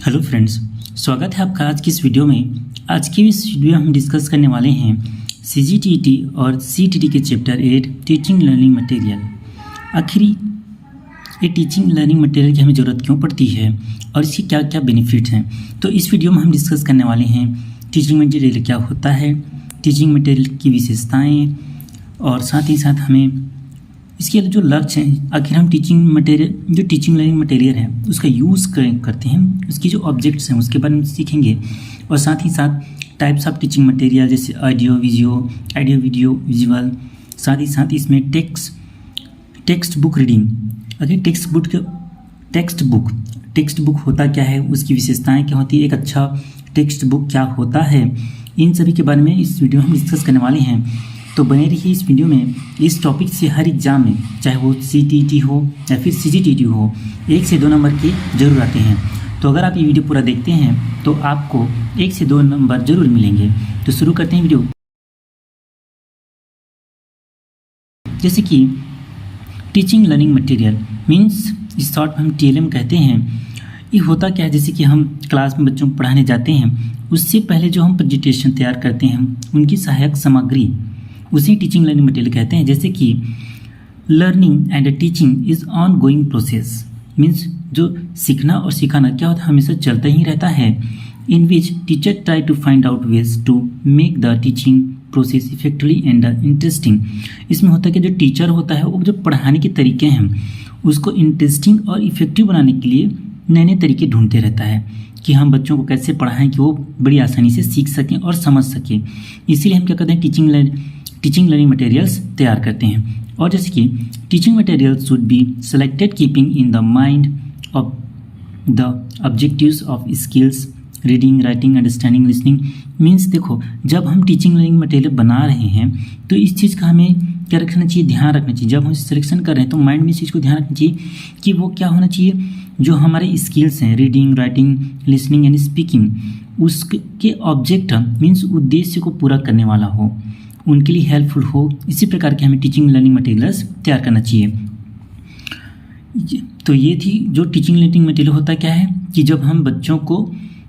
Hello friends, स्वागत है आपका आज की इस वीडियो में। आज की इस वीडियो में हम डिस्कस करने वाले हैं सीजीटीटी और सीटीटी के चैप्टर 8 टीचिंग लर्निंग मटेरियल। आखिर ये टीचिंग लर्निंग मटेरियल की हमें ज़रूरत क्यों पड़ती है और इसके क्या क्या बेनिफिट हैं। तो इस वीडियो में हम डिस्कस करने वाले हैं टीचिंग मटेरियल क्या होता है, टीचिंग मटेरियल की विशेषताएँ, और साथ ही साथ हमें इसके जो लक्ष्य हैं, आखिर हम टीचिंग मटेरियल जो टीचिंग लर्निंग मटेरियल है उसका यूज़ करते हैं, उसकी जो ऑब्जेक्ट्स हैं उसके बारे में सीखेंगे। और साथ ही साथ टाइप्स ऑफ टीचिंग मटेरियल जैसे ऑडियो वीडियो विजुअल, साथ ही साथ इसमें टेक्स्ट बुक रीडिंग। अगर टेक्स्ट बुक होता क्या है, उसकी विशेषताएँ क्या होती है, एक अच्छा टेक्स्ट बुक क्या होता है, इन सभी के बारे में इस वीडियो में हम डिस्कस करने वाले हैं। तो बने रहिए इस वीडियो में। इस टॉपिक से हर एग्जाम में, चाहे वो सीटीटी हो या फिर सीजीटीटी हो, 1 से 2 नंबर के जरूर आते हैं। तो अगर आप ये वीडियो पूरा देखते हैं तो आपको 1 से 2 नंबर जरूर मिलेंगे। तो शुरू करते हैं वीडियो। जैसे कि टीचिंग लर्निंग मटेरियल मीन्स इस शॉर्ट में हम टीएलएम कहते हैं। ये होता क्या है, जैसे कि हम क्लास में बच्चों को पढ़ाने जाते हैं, उससे पहले जो हम प्रेजेंटेशन तैयार करते हैं, उनकी सहायक सामग्री, उसी टीचिंग लर्निंग मटेरियल कहते हैं। जैसे कि learning and teaching is on going process means जो सीखना और सिखाना क्या होता है, हमेशा चलता ही रहता है। In which teacher try to find out ways to make the teaching process effectively and interesting. इसमें होता है कि जो टीचर होता है वो जो पढ़ाने के तरीके हैं उसको इंटरेस्टिंग और इफेक्टिव बनाने के लिए नए नए तरीके ढूंढते रहता है कि हम बच्चों को कैसे पढ़ाएं कि वो बड़ी आसानी से सीख सकें और समझ सकें। इसीलिए हम क्या करते हैं, टीचिंग लर्निंग मटेरियल्स तैयार करते हैं। और जैसे कि teaching material should be selected keeping in the mind of the objectives of skills reading, writing, understanding, listening. Means देखो, जब हम टीचिंग लर्निंग मटेरियल बना रहे हैं तो इस चीज़ का हमें क्या रखना चाहिए, ध्यान रखना चाहिए। जब हम सिलेक्शन कर रहे हैं तो माइंड में इस चीज़ को ध्यान रखना चाहिए कि वो क्या होना चाहिए, जो हमारे स्किल्स हैं reading, writing, listening and speaking, उसके ऑब्जेक्ट मीन्स उद्देश्य को पूरा करने वाला हो, उनके लिए हेल्पफुल हो। इसी प्रकार के हमें टीचिंग लर्निंग मटेरियल्स तैयार करना चाहिए। तो ये थी जो टीचिंग लर्निंग मटेरियल होता क्या है कि जब हम बच्चों को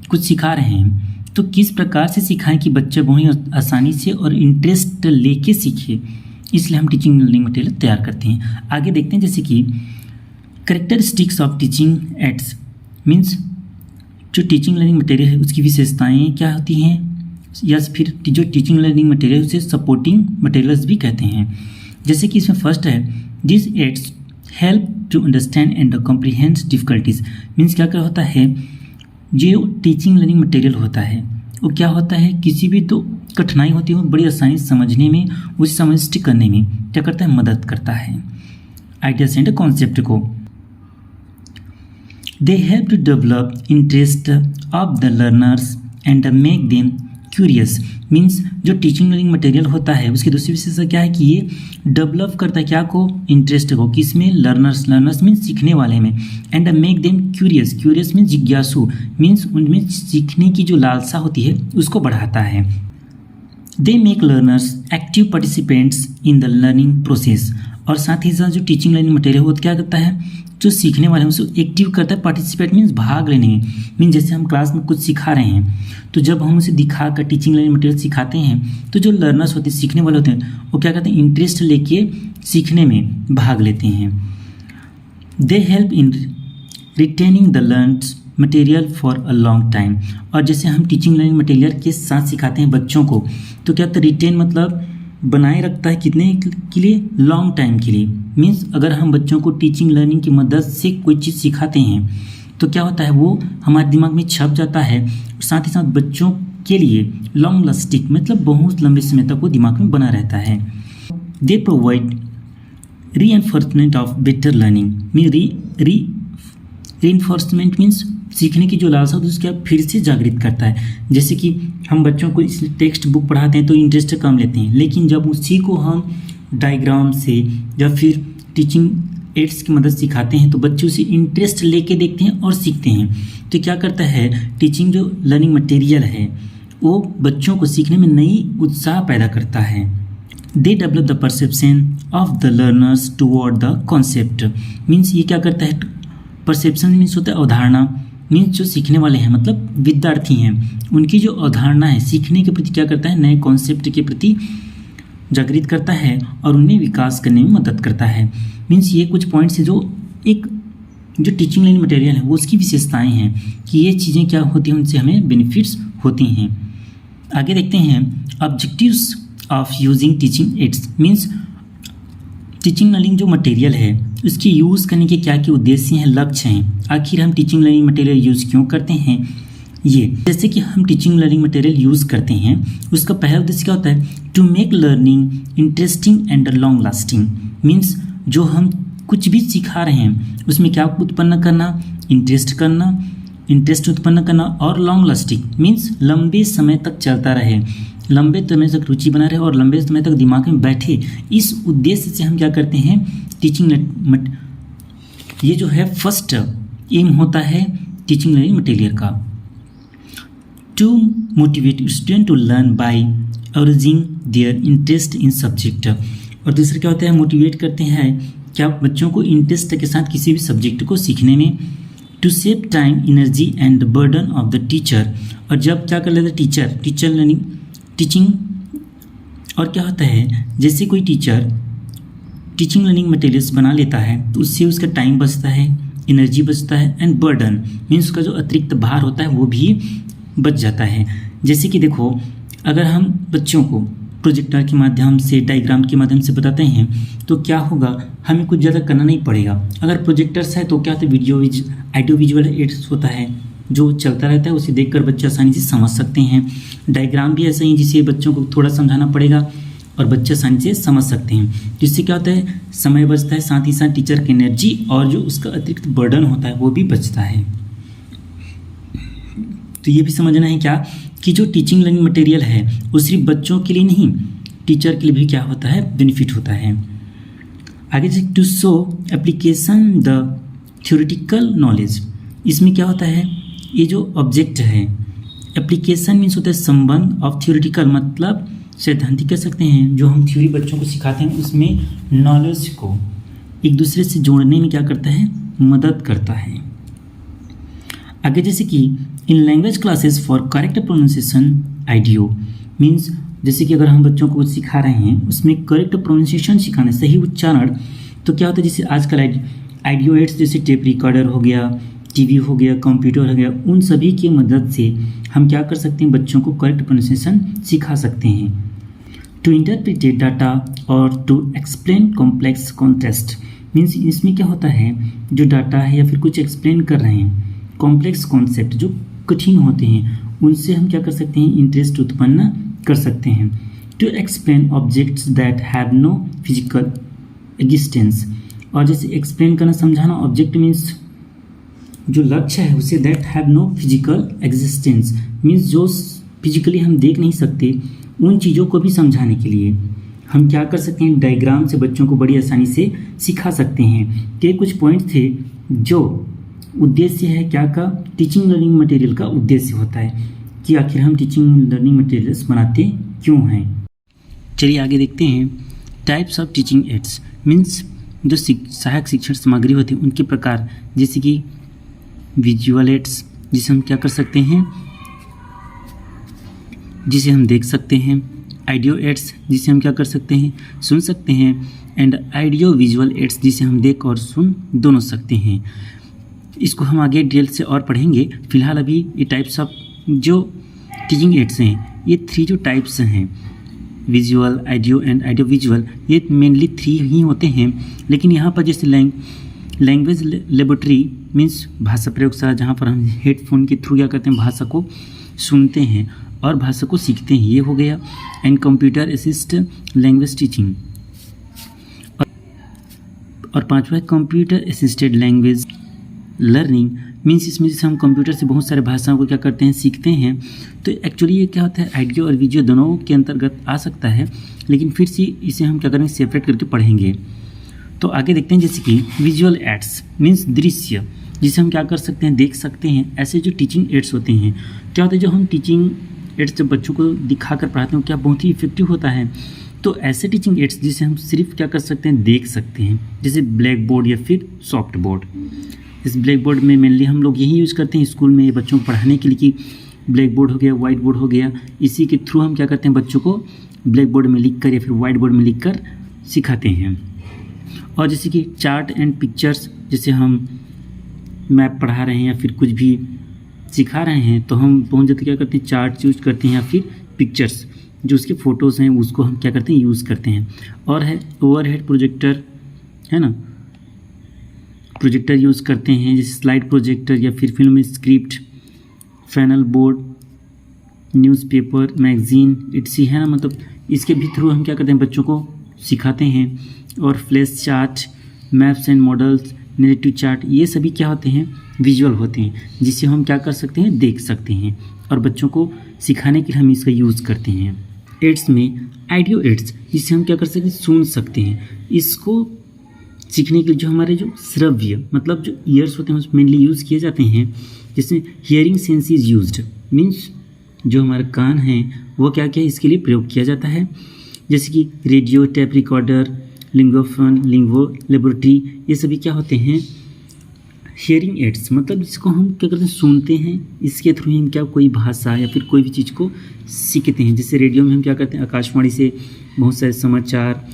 कुछ सिखा रहे हैं तो किस प्रकार से सिखाएं कि बच्चे बहुत आसानी से और इंटरेस्ट लेके सीखे, इसलिए हम टीचिंग लर्निंग मटेरियल तैयार करते हैं। आगे देखते हैं, जैसे कि characteristics of teaching aids means जो टीचिंग लर्निंग मटेरियल है उसकी विशेषताएँ क्या होती हैं, या फिर जो टीचिंग लर्निंग मटेरियल उसे सपोर्टिंग मटेरियल्स भी कहते हैं। जैसे कि इसमें फर्स्ट है, this aids help to understand and comprehend difficulties. Means क्या होता है, जो टीचिंग लर्निंग मटेरियल होता है वो क्या होता है, किसी भी तो कठिनाई होती है वो बड़ी आसानी से समझने में, उसे समझ करने में क्या करता है, मदद करता है आइडियाज एंड कॉन्सेप्ट को। They help to develop interest of the learners and make them curious. Means जो टीचिंग लर्निंग मटेरियल होता है उसकी दूसरी विशेषता क्या है कि ये डेवलप करता है क्या को, इंटरेस्ट को, किसमें, लर्नर्स मीन्स सीखने वाले में, and make them curious means जिज्ञासु, मीन्स उनमें सीखने की जो लालसा होती है उसको बढ़ाता है। They make learners active participants in the learning process. और साथ ही साथ जो टीचिंग लर्निंग मटेरियल वो क्या करता है, जो सीखने वाले हैं उसको एक्टिव करता है। पार्टिसिपेट मीन्स भाग लेने में, मीन्स जैसे हम क्लास में कुछ सिखा रहे हैं तो जब हम उसे दिखा कर टीचिंग लर्निंग मटेरियल सिखाते हैं तो जो लर्नर्स होते हैं, सीखने वाले होते हैं, वो क्या करते हैं, इंटरेस्ट लेके सीखने में भाग लेते हैं। They help in retaining the learned material for a long time. और जैसे हम टीचिंग लर्निंग मटेरियल के साथ सिखाते हैं बच्चों को तो क्या होता है, रिटेन मतलब बनाए रखता है कितने के लिए, लॉन्ग टाइम के लिए। मीन्स अगर हम बच्चों को टीचिंग लर्निंग की मदद से कोई चीज़ सिखाते हैं तो क्या होता है, वो हमारे दिमाग में छप जाता है। साथ ही साथ बच्चों के लिए लॉन्ग लास्टिक मतलब बहुत लंबे समय तक वो दिमाग में बना रहता है। They provide reinforcement of better learning. Mean reinforcement means सीखने की जो लालसा होती है उसके फिर से जागृत करता है। जैसे कि हम बच्चों को इस टेक्स्ट बुक पढ़ाते हैं तो इंटरेस्ट कम लेते हैं, लेकिन जब उसी को हम डायग्राम से या फिर टीचिंग एड्स की मदद सिखाते हैं तो बच्चे उसे इंटरेस्ट लेके देखते हैं और सीखते हैं। तो क्या करता है, टीचिंग जो लर्निंग मटेरियल है वो बच्चों को सीखने में नई उत्साह पैदा करता है। They develop the perception of the learners toward the concept. Means ये क्या करता है, परसेप्शन मीन्स होता है अवधारणा, मीन्स जो सीखने वाले हैं मतलब विद्यार्थी हैं, उनकी जो अवधारणा है सीखने के प्रति क्या करता है, नए कॉन्सेप्ट के प्रति जागृत करता है और उन्हें विकास करने में मदद करता है। मीन्स ये कुछ पॉइंट्स है जो एक जो टीचिंग लर्निंग मटेरियल है वो उसकी विशेषताएं हैं कि ये चीज़ें क्या होती हैं, उनसे हमें बेनिफिट्स होती हैं। आगे देखते हैं objectives of using teaching aids. Means teaching learning जो मटेरियल है उसकी यूज़ करने के क्या क्या उद्देश्य हैं, लक्ष्य हैं, आखिर हम टीचिंग लर्निंग मटेरियल यूज़ क्यों करते हैं। ये जैसे कि हम टीचिंग लर्निंग मटेरियल यूज़ करते हैं उसका पहला उद्देश्य क्या होता है, to make learning interesting and long lasting. Means जो हम कुछ भी सिखा रहे हैं उसमें क्या उत्पन्न करना, इंटरेस्ट उत्पन्न करना और लॉन्ग लास्टिंग मीन्स लंबे समय तक चलता रहे, लंबे समय तक रुचि बना रहे और लंबे समय तक दिमाग में बैठे। इस उद्देश्य से हम क्या करते हैं, टीचिंग ये जो है फर्स्ट एम होता है टीचिंग लर्निंग मटेरियल का, to motivate student to learn by arranging their interest in subject. और दूसरा क्या होता है, मोटिवेट करते हैं क्या बच्चों को इंटरेस्ट के साथ किसी भी सब्जेक्ट को सीखने में, to save time energy and burden of the teacher. और जब क्या कर लेता है टीचर लर्निंग टीचिंग, और क्या होता है जैसे कोई टीचर टीचिंग लर्निंग मटेरियल्स बना लेता है तो उससे उसका टाइम बचता है, एनर्जी बचता है एंड बर्डन मीन्स उसका जो अतिरिक्त भार होता है वो भी बच जाता है। जैसे कि देखो अगर हम बच्चों को प्रोजेक्टर के माध्यम से, डायग्राम के माध्यम से बताते हैं तो क्या होगा, हमें कुछ ज़्यादा करना नहीं पड़ेगा। अगर प्रोजेक्टर्स है तो क्या होता है, ऑडियो विजुअल एड्स होता है जो चलता रहता है, उसे देखकर बच्चे आसानी से समझ सकते हैं। डायग्राम भी ऐसा ही जिसे बच्चों को थोड़ा समझाना पड़ेगा और बच्चे आसानी से समझ सकते हैं। जिससे क्या होता है, समय बचता है, साथ ही साथ टीचर की एनर्जी और जो उसका अतिरिक्त बर्डन होता है वो भी बचता है। तो ये भी समझना है क्या कि जो टीचिंग लर्निंग मटेरियल है वो सिर्फ बच्चों के लिए नहीं, टीचर के लिए भी क्या होता है, बेनिफिट होता है। आगे से to show application the theoretical knowledge. इसमें क्या होता है, ये जो ऑब्जेक्ट है एप्लीकेशन मीन्स होता है संबंध, ऑफ थ्योरेटिकल मतलब सैद्धांतिक कह सकते हैं, जो हम थ्योरी बच्चों को सिखाते हैं उसमें नॉलेज को एक दूसरे से जोड़ने में क्या करता है, मदद करता है। आगे जैसे कि in language classes for correct pronunciation audio means जैसे कि अगर हम बच्चों को सिखा रहे हैं उसमें करेक्ट प्रोनाउंसिएशन सिखाना, सही उच्चारण, तो क्या होता है जैसे आजकल आइडियो एड्स जैसे टेप रिकॉर्डर हो गया, टीवी हो गया, कंप्यूटर हो गया, उन सभी की मदद से हम क्या कर सकते हैं, बच्चों को करेक्ट प्रोनाउंसिएशन सिखा सकते हैं। टू इंटरप्रिटेट डाटा और to explain complex context means इसमें क्या होता है, जो डाटा है या फिर कुछ एक्सप्लेन कर रहे हैं, कॉम्प्लेक्स कॉन्सेप्ट जो कठिन होते हैं उनसे हम क्या कर सकते हैं, इंटरेस्ट उत्पन्न कर सकते हैं। To explain objects that have no physical existence. और जैसे एक्सप्लेन करना, समझाना, ऑब्जेक्ट मीन्स जो लक्ष्य है उसे that have no physical existence means जो फिजिकली हम देख नहीं सकते, उन चीज़ों को भी समझाने के लिए हम क्या कर सकते हैं, डायग्राम से बच्चों को बड़ी आसानी से सिखा सकते हैं। ये कुछ पॉइंट थे जो उद्देश्य है क्या का, टीचिंग लर्निंग मटेरियल का उद्देश्य होता है कि आखिर हम टीचिंग लर्निंग मटेरियल्स बनाते क्यों हैं। चलिए आगे देखते हैं types of teaching aids means जो सहायक शिक्षण सामग्री होती है उनके प्रकार, जैसे कि विजुअल एड्स जिसे हम क्या कर सकते हैं, जिसे हम देख सकते हैं, ऑडियो एड्स जिसे हम क्या कर सकते हैं, सुन सकते हैं, एंड ऑडियो विजुअल एड्स जिसे हम देख और सुन दोनों सकते हैं। इसको हम आगे डिटेल से और पढ़ेंगे। फिलहाल अभी ये टाइप्स ऑफ जो टीचिंग एड्स हैं, ये 3 जो टाइप्स हैं, visual, audio and audio visual, ये मेनली 3 ही होते हैं। लेकिन यहाँ पर जैसे लैंग्वेज लेबोरेटरी मीन्स भाषा प्रयोगशाला, जहाँ पर हम हेडफोन के थ्रू क्या करते हैं, भाषा को सुनते हैं और भाषा को सीखते हैं, ये हो गया। And computer assist language teaching, और 5वां computer assisted language learning means इसमें जैसे हम कंप्यूटर से बहुत सारे भाषाओं को क्या करते हैं, सीखते हैं। तो एक्चुअली ये क्या होता है, ऑडियो और वीडियो दोनों के अंतर्गत आ सकता है, लेकिन फिर से इसे हम क्या करेंगे, सेपरेट करके पढ़ेंगे। तो आगे देखते हैं जैसे कि विजुअल एड्स मीन्स दृश्य, जिसे हम क्या कर सकते हैं, देख सकते हैं। ऐसे जो टीचिंग एड्स होते हैं, क्या होता है, जो हम टीचिंग एड्स जब बच्चों को दिखाकर पढ़ाते हैं क्या बहुत ही इफेक्टिव होता है। तो ऐसे टीचिंग एड्स जिसे हम सिर्फ क्या कर सकते हैं, देख सकते हैं, जैसे ब्लैक बोर्ड या फिर सॉफ्ट बोर्ड। इस ब्लैक बोर्ड में मेनली हम लोग यही यूज़ करते हैं स्कूल में बच्चों को पढ़ाने के लिए कि ब्लैक बोर्ड हो गया, वाइट बोर्ड हो गया, इसी के थ्रू हम क्या करते हैं बच्चों को ब्लैक बोर्ड में लिख कर या फिर वाइट बोर्ड में लिख कर सिखाते हैं। और जैसे कि चार्ट एंड पिक्चर्स, जैसे हम मैप पढ़ा रहे हैं या फिर कुछ भी सिखा रहे हैं तो हम बहुत ज़्यादा क्या करते हैं चार्ट यूज करते हैं या फिर पिक्चर्स जो उसके फ़ोटोज़ हैं उसको हम क्या करते हैं यूज़ करते हैं। और है ओवरहेड प्रोजेक्टर, है ना, प्रोजेक्टर यूज़ करते हैं जैसे स्लाइड प्रोजेक्टर या फिर film script, flannel board, newspaper, magazine इट्सी, है ना, मतलब इसके भी थ्रू हम क्या करते हैं बच्चों को सिखाते हैं। और flash chart, maps and models, narrative chart, ये सभी क्या होते हैं विजुअल होते हैं जिसे हम क्या कर सकते हैं देख सकते हैं और बच्चों को सिखाने के लिए हम इसका यूज़ करते हैं। एड्स में ऑडियो एड्स जिसे हम क्या कर सकते हैं सुन सकते हैं। इसको सीखने के लिए जो हमारे जो श्रव्य मतलब जो ईयर्स होते हैं उसमें मेनली यूज़ किए जाते हैं। जैसे hearing sense is used, means जो हमारा कान है वो क्या क्या इसके लिए प्रयोग किया जाता है। जैसे कि रेडियो, टेप रिकॉर्डर, लिंगोफोन, लिंगो लेबोरेटरी, ये सभी क्या होते हैं हियरिंग एड्स, मतलब जिसको हम क्या करते हैं सुनते हैं, इसके थ्रू हम क्या कोई भाषा या फिर कोई भी चीज़ को सीखते हैं। जैसे रेडियो में हम क्या करते हैं आकाशवाणी से बहुत सारे समाचार,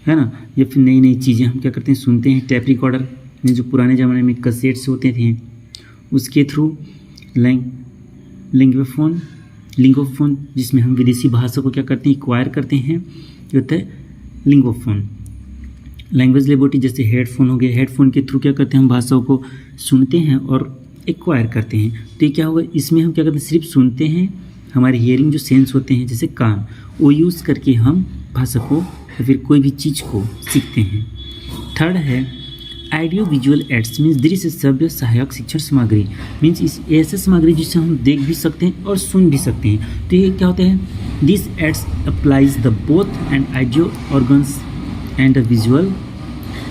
है ना, या फिर नई नई चीज़ें हम क्या करते हैं सुनते हैं। टैप रिकॉर्डर जो पुराने ज़माने में कैसेट्स होते थे उसके थ्रू। लिंगोफोन जिसमें हम विदेशी भाषा को क्या करते हैं एक्वायर करते हैं, ये होता है लिंगोफोन। लैंग्वेज लेबोरेटरी जैसे हेडफोन हो गया, हेडफोन के थ्रू क्या करते हैं हम भाषाओं को सुनते हैं और एक्वायर करते हैं। तो ये क्या होगा इसमें हम क्या करते हैं सिर्फ सुनते हैं, हमारे हियरिंग जो सेंस होते हैं जैसे कान वो यूज़ करके हम भाषा को या फिर कोई भी चीज़ को सीखते हैं। थर्ड है ऑडियो विजुअल एड्स, मीन्स दृश्य श्रव्य सहायक शिक्षण सामग्री, मीन्स इस ऐसे सामग्री जिसे हम देख भी सकते हैं और सुन भी सकते हैं। तो ये क्या होता है this aids applies the both and audio organs and the visual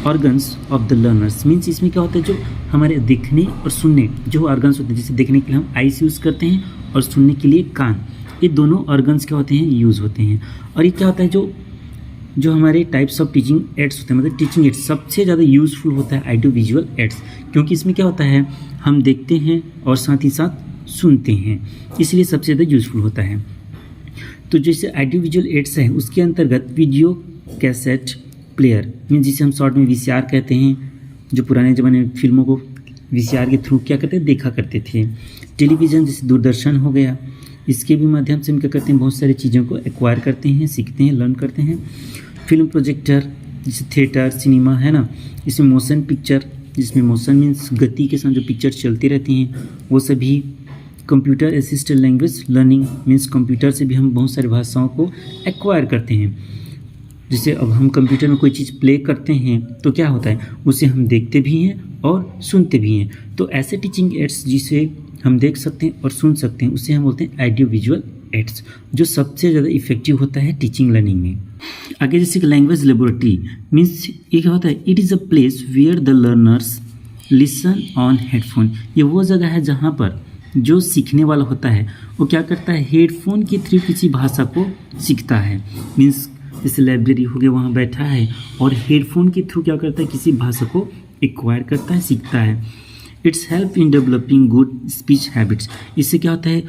organs of the learners, means इसमें क्या होता है जो हमारे देखने और सुनने जो ऑर्गन्स होते हैं, जैसे देखने के लिए हम आईज यूज़ करते हैं और सुनने के लिए कान, ये दोनों ऑर्गन्स क्या होते हैं यूज़ होते हैं। और ये क्या होता है जो हमारे टाइप्स ऑफ टीचिंग एड्स होते हैं, मतलब टीचिंग एड्स सबसे ज़्यादा यूज़फुल होता है ऑडियो विजुअल एड्स, क्योंकि इसमें क्या होता है हम देखते हैं और साथ ही साथ सुनते हैं, इसलिए सबसे ज़्यादा यूज़फुल होता है। तो जैसे ऑडियो विजुअल एड्स है उसके अंतर्गत वीडियो कैसेट प्लेयर, मीन्स जिसे हम शॉर्ट में वीसीआर कहते हैं, जो पुराने ज़माने में फिल्मों को वीसीआर के थ्रू क्या करते देखा करते थे। टेलीविज़न जैसे दूरदर्शन हो गया, इसके भी माध्यम से हम क्या करते हैं बहुत सारी चीज़ों को एक्वायर करते हैं, सीखते हैं, लर्न करते हैं। फिल्म प्रोजेक्टर जैसे थिएटर, सिनेमा, है ना, इसमें मोशन पिक्चर जिसमें मोशन मीन्स गति के साथ जो पिक्चर चलती रहती हैं वो सभी। Computer assisted language learning, means computer से भी हम बहुत सारी भाषाओं को एक्वायर करते हैं। जैसे अब हम कंप्यूटर में कोई चीज़ प्ले करते हैं तो क्या होता है उसे हम देखते भी हैं और सुनते भी हैं। तो ऐसे टीचिंग एड्स जिसे हम देख सकते हैं और सुन सकते हैं उसे हम बोलते हैं ऑडियो विजुअल एड्स, जो सबसे ज़्यादा इफेक्टिव होता है टीचिंग लर्निंग में। आगे जैसे लैंग्वेज लेबोरेटरी, मीन्स ये क्या होता है it is a place where the learners listen on headphone, ये वो जगह है जहाँ पर जो सीखने वाला होता है वो क्या करता है हेडफोन के थ्रू किसी भाषा को सीखता है। मीन्स जैसे लाइब्रेरी हो गया वहाँ बैठा है और हेडफोन के थ्रू क्या करता है किसी भाषा को एक्वायर करता है, सीखता है। It's help in developing good speech habits, इससे क्या होता है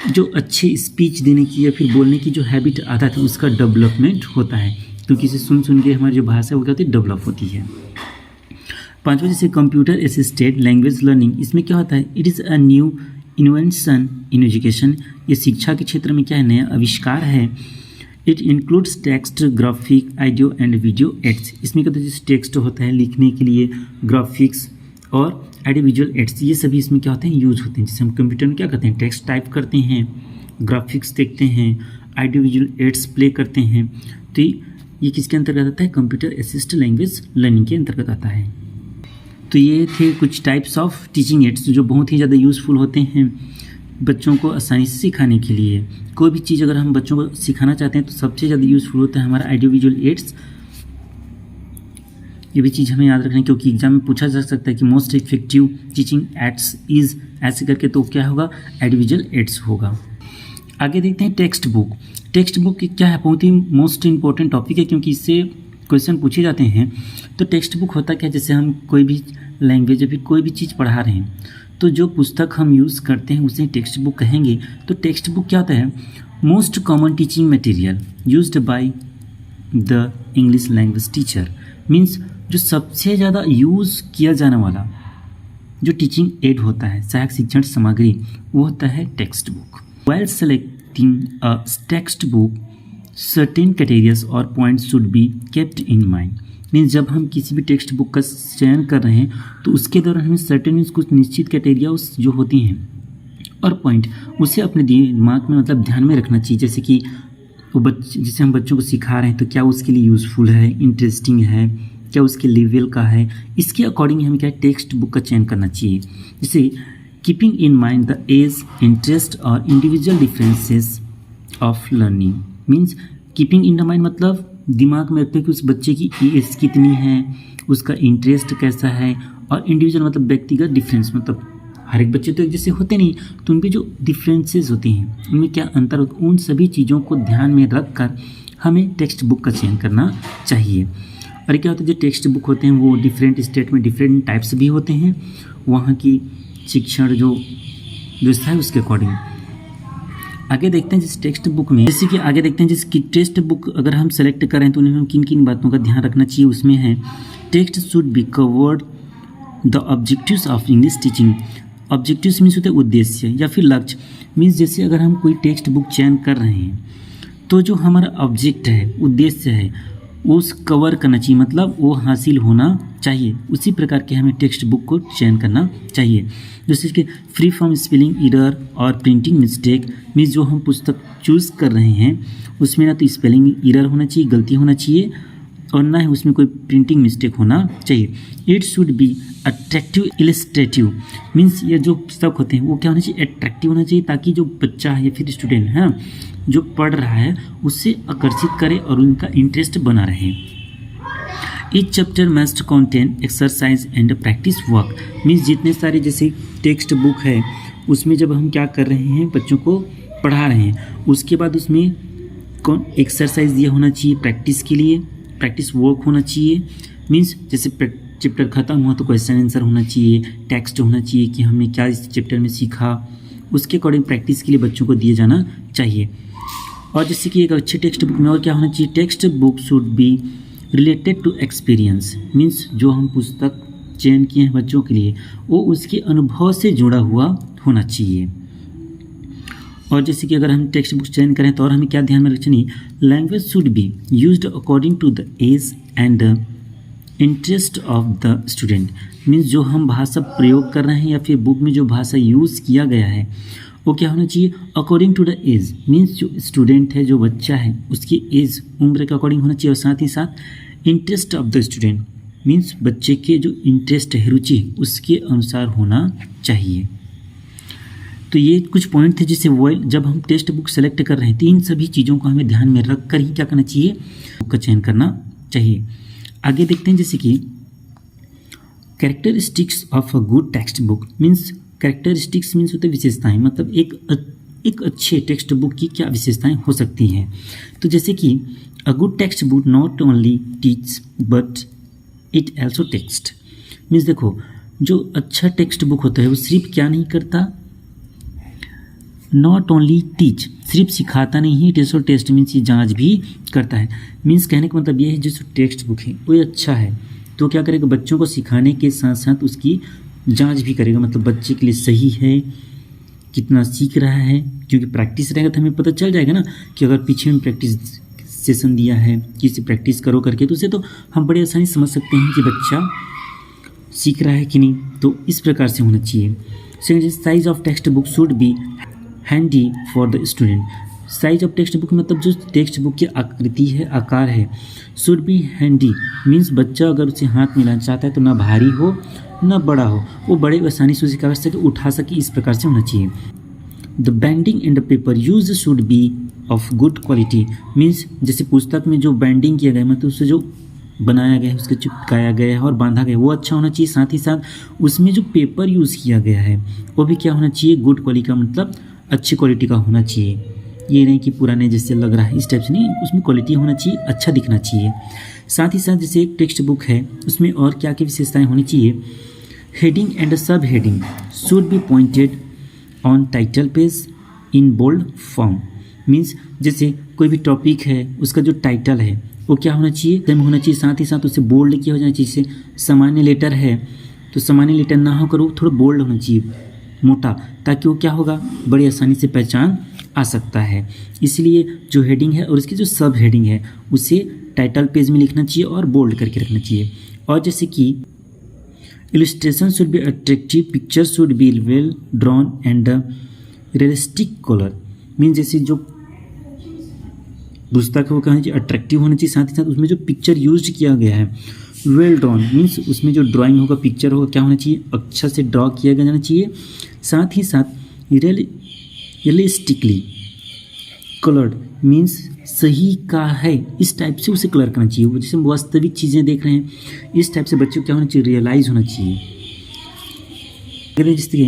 जो अच्छे स्पीच देने की या फिर बोलने की जो हैबिट आदत है उसका डेवलपमेंट होता है, क्योंकि इसे सुन सुन के हमारी जो भाषा है वो क्या होती है डेवलप होती है। पांचवा जैसे कंप्यूटर असिस्टेड लैंग्वेज लर्निंग, इसमें क्या होता है it is a new invention in education, ये शिक्षा के क्षेत्र में क्या है नया आविष्कार है। It includes text, graphic, audio and video aids, इसमें क्या होता है जैसे टेक्स्ट होता है लिखने के लिए, ग्राफिक्स और ऑडियो विजुअल एड्स, ये सभी इसमें क्या होते हैं यूज होते हैं। जैसे हम कंप्यूटर में क्या करते हैं टेक्स्ट टाइप करते हैं, ग्राफिक्स देखते हैं, ऑडियो विजुअल एड्स प्ले करते हैं, तो ये किसके अंतर्गत आता है कंप्यूटर असिस्टेड लैंग्वेज लर्निंग के अंतर्गत आता है। तो ये थे कुछ टाइप्स ऑफ टीचिंग एड्स जो बहुत ही ज़्यादा यूज़फुल होते हैं बच्चों को आसानी से सिखाने के लिए। कोई भी चीज़ अगर हम बच्चों को सिखाना चाहते हैं तो सबसे ज़्यादा यूज़फुल होता है हमारा ऑडियो विजुअल एड्स। ये भी चीज़ हमें याद रखनी है क्योंकि एग्जाम में पूछा जा सकता है कि most effective teaching ads is ऐसे करके, तो क्या होगा ऑडियो विजुअल एड्स होगा। आगे देखते हैं टेक्स्ट बुक। टेक्स्ट बुक क्या है बहुत ही मोस्ट इंपॉर्टेंट टॉपिक है क्योंकि इससे क्वेश्चन पूछे जाते हैं तो टेक्स्ट बुक होता क्या है, जैसे हम कोई भी लैंग्वेज या फिर कोई भी चीज़ पढ़ा रहे हैं तो जो पुस्तक हम यूज़ करते हैं उसे टेक्स्ट बुक कहेंगे। तो टेक्स्ट बुक क्या होता है, most common teaching material used by the English language teacher, means जो सबसे ज़्यादा यूज़ किया जाने वाला जो टीचिंग एड होता है, सहायक शिक्षण सामग्री, वो होता है textbook. While selecting a textbook certain categories और points should be kept in mind, means जब हम किसी भी टेक्स्ट बुक का चयन कर रहे हैं तो उसके दौरान हमें सर्टेन मीन्स कुछ निश्चित कैटेगरिया जो होती हैं और पॉइंट उसे अपने दिमाग में मतलब ध्यान में रखना चाहिए। जैसे कि वो जैसे हम बच्चों को सिखा रहे हैं तो क्या उसके लिए यूज़फुल है, इंटरेस्टिंग है, क्या उसके लेवल का है, इसके अकॉर्डिंग हमें क्या टेक्स्ट बुक का चयन करना चाहिए। जैसे keeping in mind the age, interest और individual differences of learning, means keeping in the mind मतलब दिमाग में रखते हैं कि उस बच्चे की एज कितनी है, उसका इंटरेस्ट कैसा है, और इंडिविजुअल मतलब व्यक्तिगत डिफरेंस मतलब हर एक बच्चे तो एक जैसे होते नहीं, तो उनके जो डिफरेंसेस होती हैं उनमें क्या अंतर होता है, उन सभी चीज़ों को ध्यान में रख कर हमें टेक्स्ट बुक का चयन करना चाहिए। और क्या होता है, जो टेक्स्ट बुक होते हैं वो डिफरेंट स्टेट में डिफरेंट टाइप्स भी होते हैं, वहाँ की शिक्षण जो व्यवस्था है उसके अकॉर्डिंग। आगे देखते हैं जिस टेक्स्ट बुक में, जैसे कि आगे देखते हैं जिसकी टेक्स्ट बुक अगर हम सेलेक्ट करें तो उन्हें किन किन बातों का ध्यान रखना चाहिए। उसमें है text should be covered the objectives of English teaching. Objectives means होते हैं उद्देश्य या फिर लक्ष्य, मीन्स जैसे अगर हम कोई टेक्स्ट बुक चयन कर रहे हैं तो जो हमारा ऑब्जेक्ट है, उद्देश्य है, वो उस कवर करना चाहिए, मतलब वो हासिल होना चाहिए। उसी प्रकार के हमें टेक्स्ट बुक को चयन करना चाहिए। जैसे कि फ्री फ्रॉम स्पेलिंग एरर और प्रिंटिंग मिस्टेक, मीन्स जो हम पुस्तक चूज़ कर रहे हैं उसमें ना तो स्पेलिंग एरर होना चाहिए, गलती होना चाहिए, और ना ही उसमें कोई प्रिंटिंग मिस्टेक होना चाहिए। It should be attractive illustrative, means ये जो पुस्तक होते हैं वो क्या होना चाहिए, अट्रैक्टिव होना चाहिए, ताकि जो बच्चा है या फिर स्टूडेंट है जो पढ़ रहा है उससे आकर्षित करे और उनका इंटरेस्ट बना रहे। Each chapter must contain exercise and practice work, means जितने सारे जैसे टेक्स्ट बुक है उसमें जब हम क्या कर रहे हैं, बच्चों को पढ़ा रहे हैं, उसके बाद उसमें कौन एक्सरसाइज दिया होना चाहिए, प्रैक्टिस के लिए प्रैक्टिस वर्क होना चाहिए। मीन्स जैसे चैप्टर ख़त्म हुआ तो क्वेश्चन आंसर होना चाहिए, टेक्स्ट होना चाहिए कि हमने क्या इस चैप्टर में सीखा, उसके अकॉर्डिंग प्रैक्टिस के लिए बच्चों को दिए जाना चाहिए। और जैसे कि एक अच्छे टेक्स्ट बुक में और क्या होना चाहिए, text book should be related to experience, means जो हम पुस्तक चयन किए हैं बच्चों के लिए वो उसके अनुभव से जुड़ा हुआ होना चाहिए। और जैसे कि अगर हम टेक्स्ट बुक चयन करें तो और हमें क्या ध्यान में रखना चाहिए, language should be used according to the age and the interest of the student, means जो हम भाषा प्रयोग कर रहे हैं या फिर बुक में जो भाषा यूज़ किया गया है वो क्या होना चाहिए, according to the age, means जो स्टूडेंट है, जो बच्चा है, उसकी एज उम्र के अकॉर्डिंग होना चाहिए, और साथ ही साथ interest of the student, means बच्चे के जो इंटरेस्ट है, रुचि है, उसके अनुसार होना चाहिए। तो ये कुछ पॉइंट थे जिसे वो जब हम टेक्स्ट बुक सेलेक्ट कर रहे हैं तो इन सभी चीज़ों को हमें ध्यान में रख कर ही क्या करना चाहिए, बुक का चयन करना चाहिए। आगे देखते हैं जैसे कि characteristics of a good text book, means characteristics means होते हैं विशेषताएं, मतलब एक अच्छे टेक्स्ट बुक की क्या विशेषताएं हो सकती हैं। तो जैसे कि a good text book not only teach but it also text, means देखो जो अच्छा टेक्स्ट बुक होता है वो सिर्फ क्या नहीं करता, नॉट ओनली टीच, सिर्फ सिखाता नहीं है, टेस्ट और टेस्ट मीन्स ये जांच भी करता है। मीन्स कहने का मतलब ये है जो टेक्स्ट बुक है वो अच्छा है तो क्या करेगा, बच्चों को सिखाने के साथ साथ उसकी जांच भी करेगा, मतलब बच्चे के लिए सही है, कितना सीख रहा है, क्योंकि प्रैक्टिस रहेगा तो हमें पता चल जाएगा ना कि अगर पीछे में प्रैक्टिस सेशन दिया है कि इसे प्रैक्टिस करो करके, तो उसे तो हम बड़ी आसानी से समझ सकते हैं कि बच्चा सीख रहा है कि नहीं। तो इस प्रकार से होना चाहिए। Second, size of text book should B handy for the student, size of text book मतलब जो टेक्स्ट बुक की आकृति है, आकार है, शुड बी हैंडी, मीन्स बच्चा अगर उसे हाथ मिलाना चाहता है तो ना भारी हो ना बड़ा हो, वो बड़े आसानी से उसे क्या कर सके, उठा सके, इस प्रकार से होना चाहिए। The binding in the paper use should be of good quality, means जैसे पुस्तक में जो बैंडिंग किया गया है मतलब उससे जो बनाया गया है, उसके चिपकाया गया है और बांधा गया है वो अच्छा होना चाहिए। साथ ही साथ उसमें जो पेपर यूज़ किया गया है वो भी क्या होना चाहिए, गुड क्वालिटी का, मतलब अच्छी क्वालिटी का होना चाहिए। ये नहीं कि पुराने जैसे लग रहा है, इस टाइप से नहीं, उसमें क्वालिटी होना चाहिए, अच्छा दिखना चाहिए। साथ ही साथ जैसे एक टेक्स्ट बुक है उसमें और क्या क्या विशेषताएं होनी चाहिए। Heading and sub heading should be pointed on title page in bold form. Means जैसे कोई भी टॉपिक है उसका जो टाइटल है वो क्या होना चाहिए, सेम होना चाहिए, साथ ही साथ उसे बोल्ड किया हो जाना चाहिए। जैसे सामान्य लेटर है तो सामान्य लेटर ना होकर वो थोड़ा बोल्ड होना चाहिए, मोटा, ताकि वो क्या होगा, बड़ी आसानी से पहचान आ सकता है। इसलिए जो हेडिंग है और इसकी जो सब हेडिंग है उसे टाइटल पेज में लिखना चाहिए और बोल्ड करके रखना चाहिए। और जैसे कि illustration should be attractive, picture should be well drawn and realistic colour. Means जैसे जो पुस्तक है वो कहना चाहिए अट्रैक्टिव होना चाहिए, साथ ही साथ उसमें जो पिक्चर यूज किया गया है वेल ड्रॉन, मीन्स उसमें जो ड्राइंग होगा, पिक्चर होगा, क्या होना चाहिए, अच्छा से ड्रॉ किया जाना चाहिए। साथ ही साथ रियलिस्टिकली कलर्ड, मीन्स सही का है इस टाइप से उसे कलर करना चाहिए। वो जैसे वास्तविक चीज़ें देख रहे हैं इस टाइप से बच्चों को क्या होना चाहिए, रियलाइज होना चाहिए। अगर जैसे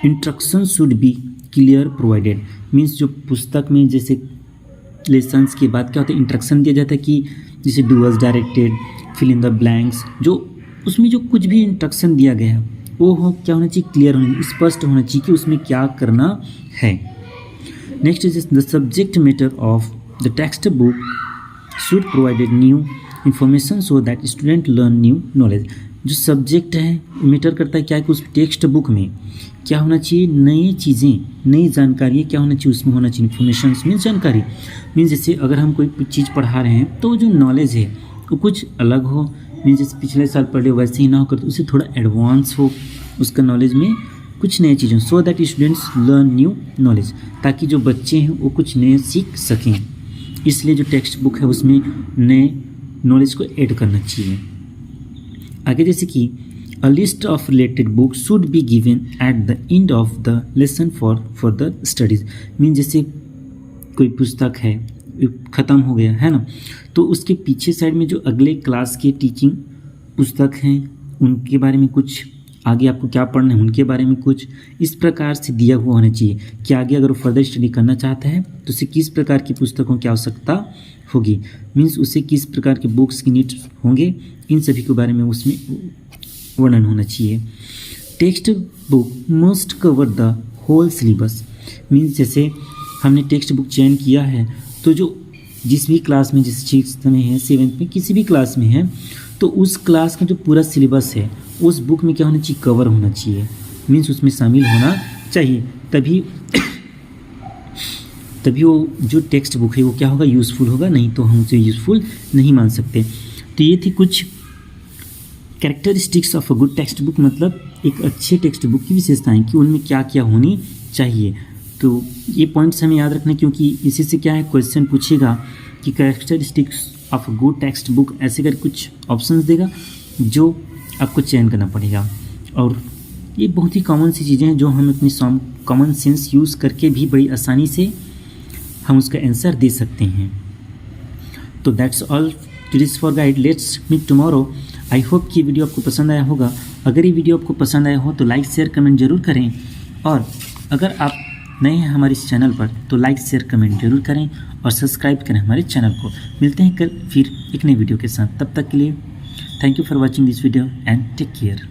instruction should be clear provided, means जो पुस्तक में जैसे लेसन्स के बाद क्या होता है, इंस्ट्रक्शन दिया जाता है कि जैसे do as directed, fill in the blanks, जो उसमें जो कुछ भी इंस्ट्रक्शन दिया गया है वो हो क्या होना चाहिए, क्लियर होना चाहिए, स्पष्ट होना चाहिए कि उसमें क्या करना है। Next is the subject matter of the text book should provided new information so that student learn new knowledge. जो सब्जेक्ट है मैटर करता है क्या है कि उस टेक्स्ट बुक में क्या होना चाहिए, नई चीज़ें, नई जानकारी क्या होना चाहिए, उसमें होना चाहिए इन्फॉर्मेशन मीन्स जानकारी। मीन्स जैसे अगर हम कोई चीज़ पढ़ा रहे हैं तो जो नॉलेज है वो कुछ अलग हो, मीन्स जैसे पिछले साल पढ़े वैसे ही ना होकर तो उसे थोड़ा एडवांस हो, उसका नॉलेज में कुछ नई चीज़ें, so that students learn new knowledge, ताकि जो बच्चे हैं वो कुछ नए सीख सकें। इसलिए जो टेक्स्ट बुक है उसमें नए नॉलेज को ऐड करना चाहिए। आगे जैसे कि a list of related book should be given at the end of the lesson for further studies. Mean जैसे कोई पुस्तक है ख़त्म हो गया है ना, तो उसके पीछे साइड में जो अगले क्लास के टीचिंग पुस्तक हैं उनके बारे में कुछ, आगे आपको क्या पढ़ना है उनके बारे में कुछ इस प्रकार से दिया हुआ होना चाहिए कि आगे अगर वो फर्दर स्टडी करना चाहता है तो उसे किस प्रकार की पुस्तकों की आवश्यकता होगी, मीन्स उसे किस प्रकार के बुक्स की नीड्स होंगे, इन सभी के बारे में उसमें वर्णन होना चाहिए। Text book must cover the whole syllabus. Means जैसे हमने टेक्स्ट बुक चयन किया है तो जो जिस भी क्लास में, जिस 6th में है, 7th में, किसी भी क्लास में है, तो उस क्लास का जो पूरा सिलेबस है उस बुक में क्या होना चाहिए, कवर होना चाहिए, मीन्स उसमें शामिल होना चाहिए। तभी वो जो टेक्स्ट बुक है वो क्या होगा, यूज़फुल होगा, नहीं तो हम उसे यूज़फुल नहीं मान सकते। तो ये थी कुछ characteristics of a good text book, मतलब एक अच्छे टेक्स्ट बुक की विशेषताएं कि उनमें क्या क्या होनी चाहिए। तो ये पॉइंट्स हमें याद रखना, क्योंकि इसी से क्या है, क्वेश्चन पूछेगा कि characteristics of a good text book, ऐसे कर कुछ ऑप्शंस देगा जो आपको चयन करना पड़ेगा। और ये बहुत ही कॉमन सी चीज़ें हैं जो हम अपनी कॉमन सेंस यूज़ करके भी बड़ी आसानी से हम उसका आंसर दे सकते हैं। तो that's all today's for guide, let's meet tomorrow. I hope कि वीडियो आपको पसंद आया होगा। अगर ये वीडियो आपको पसंद आया हो तो लाइक शेयर कमेंट जरूर करें, और अगर आप नए हैं हमारे इस चैनल पर तो लाइक शेयर कमेंट जरूर करें और सब्सक्राइब करें हमारे चैनल को। मिलते हैं कल फिर एक नई वीडियो के साथ, तब तक के लिए thank you for watching this video and take care.